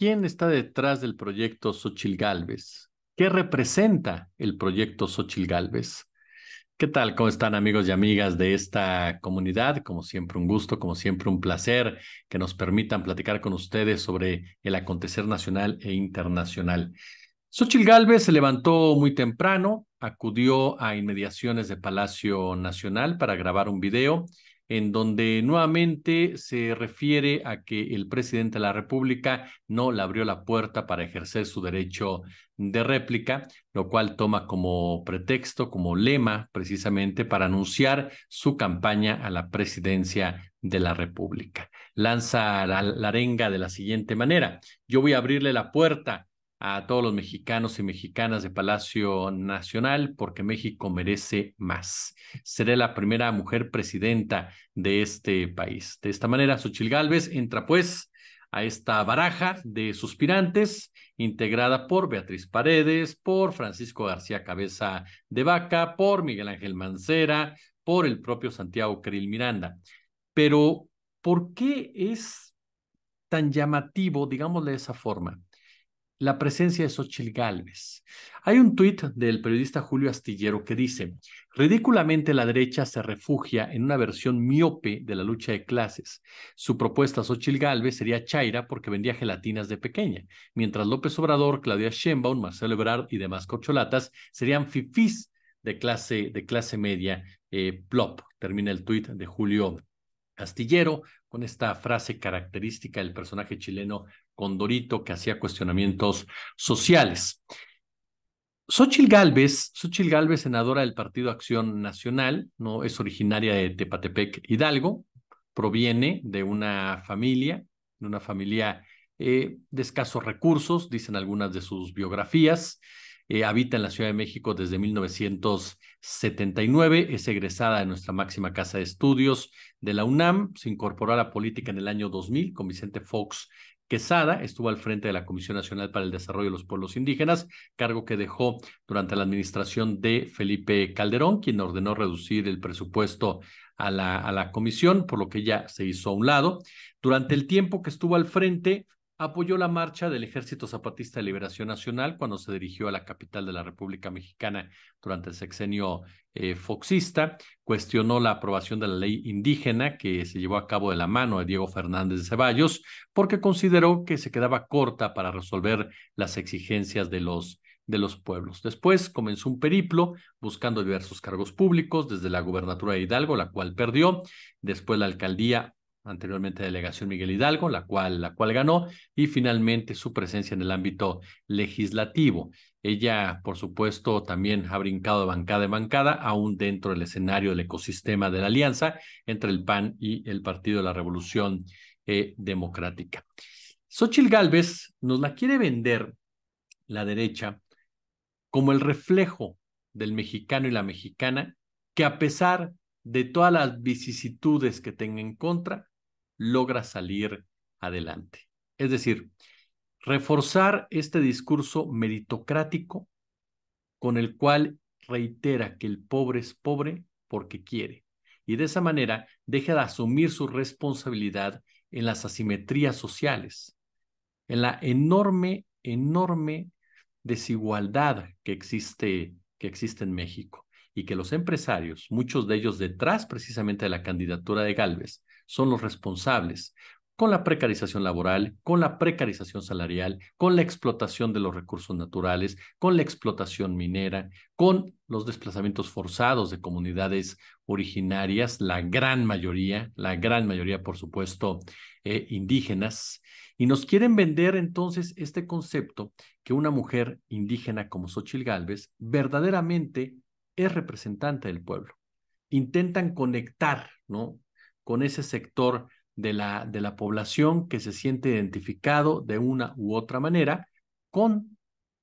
¿Quién está detrás del proyecto Xóchitl Gálvez? ¿Qué representa el proyecto Xóchitl Gálvez? ¿Qué tal? ¿Cómo están amigos y amigas de esta comunidad? Como siempre un gusto, como siempre un placer que nos permitan platicar con ustedes sobre el acontecer nacional e internacional. Xóchitl Gálvez se levantó muy temprano, acudió a inmediaciones de Palacio Nacional para grabar un video en donde nuevamente se refiere a que el presidente de la República no le abrió la puerta para ejercer su derecho de réplica, lo cual toma como pretexto, como lema precisamente para anunciar su campaña a la presidencia de la República. Lanza la arenga de la siguiente manera: yo voy a abrirle la puerta a todos los mexicanos y mexicanas de Palacio Nacional porque México merece más. Seré la primera mujer presidenta de este país. De esta manera, Xóchitl Gálvez entra pues a esta baraja de suspirantes integrada por Beatriz Paredes, por Francisco García Cabeza de Vaca, por Miguel Ángel Mancera, por el propio Santiago Krill Miranda. Pero, ¿por qué es tan llamativo, digámosle de esa forma, la presencia de Xóchitl Gálvez? Hay un tuit del periodista Julio Astillero que dice: ridículamente la derecha se refugia en una versión miope de la lucha de clases. Su propuesta a Xóchitl Gálvez sería chaira porque vendía gelatinas de pequeña, mientras López Obrador, Claudia Sheinbaum, Marcelo Ebrard y demás corcholatas serían fifís de clase media, plop. Termina el tuit de Julio Astillero con esta frase característica del personaje chileno Condorito, que hacía cuestionamientos sociales. Xóchitl Gálvez, senadora del Partido Acción Nacional, no es originaria de Tepatepec, Hidalgo, proviene de una familia de escasos recursos, dicen algunas de sus biografías. Habita en la Ciudad de México desde 1979, es egresada de nuestra máxima casa de estudios de la UNAM, se incorporó a la política en el año 2000 con Vicente Fox Quesada, estuvo al frente de la Comisión Nacional para el Desarrollo de los Pueblos Indígenas, cargo que dejó durante la administración de Felipe Calderón, quien ordenó reducir el presupuesto a la comisión, por lo que ella se hizo a un lado. Durante el tiempo que estuvo al frente, apoyó la marcha del Ejército Zapatista de Liberación Nacional cuando se dirigió a la capital de la República Mexicana durante el sexenio foxista, cuestionó la aprobación de la ley indígena que se llevó a cabo de la mano de Diego Fernández de Ceballos, porque consideró que se quedaba corta para resolver las exigencias de los pueblos. Después comenzó un periplo buscando diversos cargos públicos, desde la gubernatura de Hidalgo, la cual perdió, después la alcaldía, anteriormente Delegación Miguel Hidalgo, la cual ganó, y finalmente su presencia en el ámbito legislativo. Ella, por supuesto, también ha brincado de bancada en bancada, aún dentro del escenario del ecosistema de la alianza entre el PAN y el Partido de la Revolución Democrática. Xóchitl Gálvez nos la quiere vender la derecha como el reflejo del mexicano y la mexicana, que a pesar de todas las vicisitudes que tenga en contra, logra salir adelante. Es decir, reforzar este discurso meritocrático con el cual reitera que el pobre es pobre porque quiere, y de esa manera deja de asumir su responsabilidad en las asimetrías sociales, en la enorme desigualdad que existe en México, y que los empresarios, muchos de ellos detrás precisamente de la candidatura de Gálvez, son los responsables con la precarización laboral, con la precarización salarial, con la explotación de los recursos naturales, con la explotación minera, con los desplazamientos forzados de comunidades originarias, la gran mayoría, por supuesto, indígenas. Y nos quieren vender entonces este concepto que una mujer indígena como Xóchitl Gálvez verdaderamente es representante del pueblo. Intentan conectar, ¿no?, con ese sector de la población que se siente identificado de una u otra manera con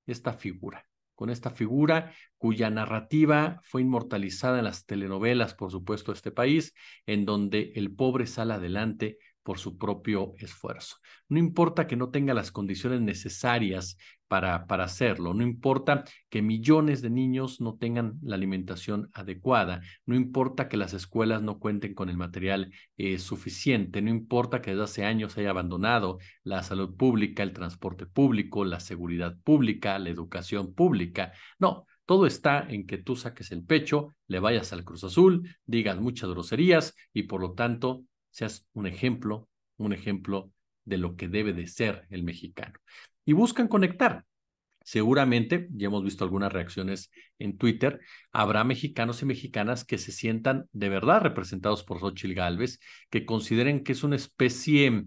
esta figura, con esta figura cuya narrativa fue inmortalizada en las telenovelas, por supuesto, de este país, en donde el pobre sale adelante por su propio esfuerzo. No importa que no tenga las condiciones necesarias para hacerlo, no importa que millones de niños no tengan la alimentación adecuada, no importa que las escuelas no cuenten con el material suficiente, no importa que desde hace años se haya abandonado la salud pública, el transporte público, la seguridad pública, la educación pública. No, todo está en que tú saques el pecho, le vayas al Cruz Azul, digas muchas groserías y por lo tanto seas un ejemplo de lo que debe de ser el mexicano. Y buscan conectar. Seguramente, ya hemos visto algunas reacciones en Twitter, habrá mexicanos y mexicanas que se sientan de verdad representados por Xóchitl Gálvez, que consideren que es una especie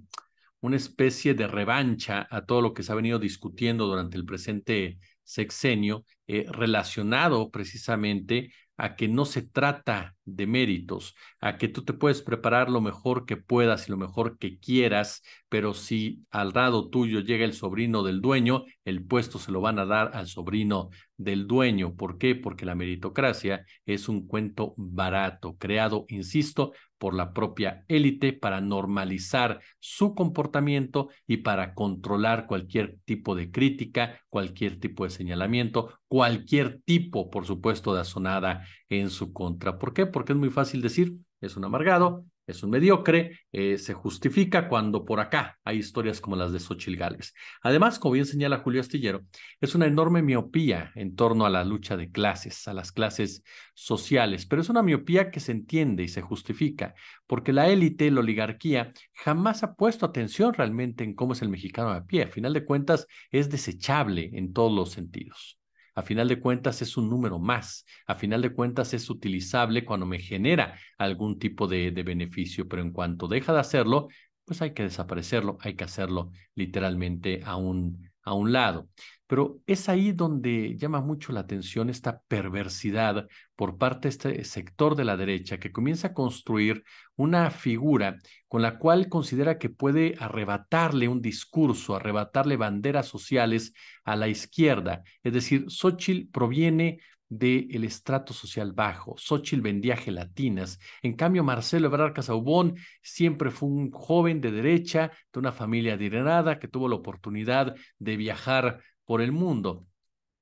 de revancha a todo lo que se ha venido discutiendo durante el presente sexenio, relacionado precisamente a que no se trata de méritos, a que tú te puedes preparar lo mejor que puedas y lo mejor que quieras, pero si al lado tuyo llega el sobrino del dueño, el puesto se lo van a dar al sobrino del dueño. ¿Por qué? Porque la meritocracia es un cuento barato, creado, insisto, por la propia élite para normalizar su comportamiento y para controlar cualquier tipo de crítica, cualquier tipo de señalamiento, cualquier tipo, por supuesto, de asonada en su contra. ¿Por qué? Porque es muy fácil decir, es un amargado, es un mediocre, se justifica cuando por acá hay historias como las de Xóchitl Gálvez. Además, como bien señala Julio Astillero, es una enorme miopía en torno a la lucha de clases, a las clases sociales, pero es una miopía que se entiende y se justifica, porque la élite, la oligarquía, jamás ha puesto atención realmente en cómo es el mexicano a pie. A final de cuentas, es desechable en todos los sentidos. A final de cuentas es un número más, a final de cuentas es utilizable cuando me genera algún tipo de beneficio, pero en cuanto deja de hacerlo, pues hay que desaparecerlo, hay que hacerlo literalmente a un lado. Pero es ahí donde llama mucho la atención esta perversidad por parte de este sector de la derecha que comienza a construir una figura con la cual considera que puede arrebatarle un discurso, arrebatarle banderas sociales a la izquierda. Es decir, Xóchitl proviene del estrato social bajo. Xóchitl vendía gelatinas. En cambio, Marcelo Ebrard Casaubon siempre fue un joven de derecha, de una familia adinerada, que tuvo la oportunidad de viajar por el mundo.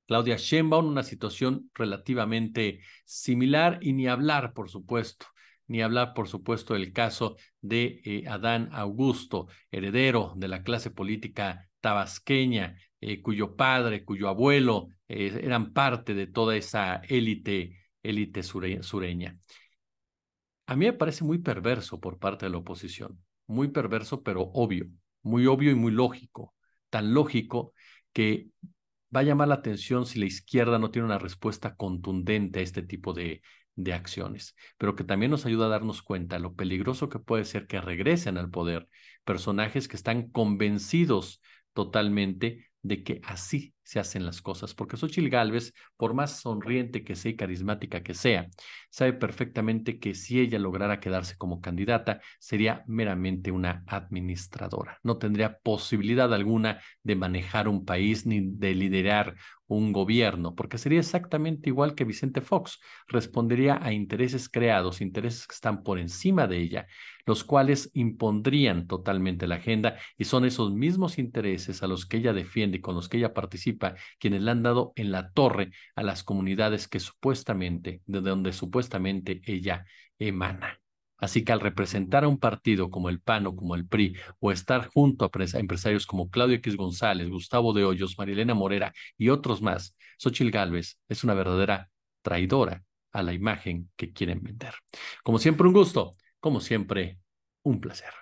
Claudia Sheinbaum, una situación relativamente similar y ni hablar, por supuesto, ni hablar, por supuesto, del caso de Adán Augusto, heredero de la clase política tabasqueña, cuyo padre, cuyo abuelo eran parte de toda esa élite sureña. A mí me parece muy perverso por parte de la oposición, muy perverso, pero obvio, muy obvio y muy lógico, tan lógico que va a llamar la atención si la izquierda no tiene una respuesta contundente a este tipo de acciones, pero que también nos ayuda a darnos cuenta de lo peligroso que puede ser que regresen al poder personajes que están convencidos totalmente de que así se hacen las cosas, porque Xóchitl Gálvez, por más sonriente que sea y carismática que sea, sabe perfectamente que si ella lograra quedarse como candidata, sería meramente una administradora. No tendría posibilidad alguna de manejar un país ni de liderar un gobierno, porque sería exactamente igual que Vicente Fox. Respondería a intereses creados, intereses que están por encima de ella, los cuales impondrían totalmente la agenda y son esos mismos intereses a los que ella defiende y con los que ella participa quienes le han dado en la torre a las comunidades que supuestamente, de donde supuestamente ella emana. Así que al representar a un partido como el PAN o como el PRI, o estar junto a empresarios como Claudio X González, Gustavo de Hoyos, Marilena Morera y otros más, Xóchitl Gálvez es una verdadera traidora a la imagen que quieren vender. Como siempre, un gusto, como siempre, un placer.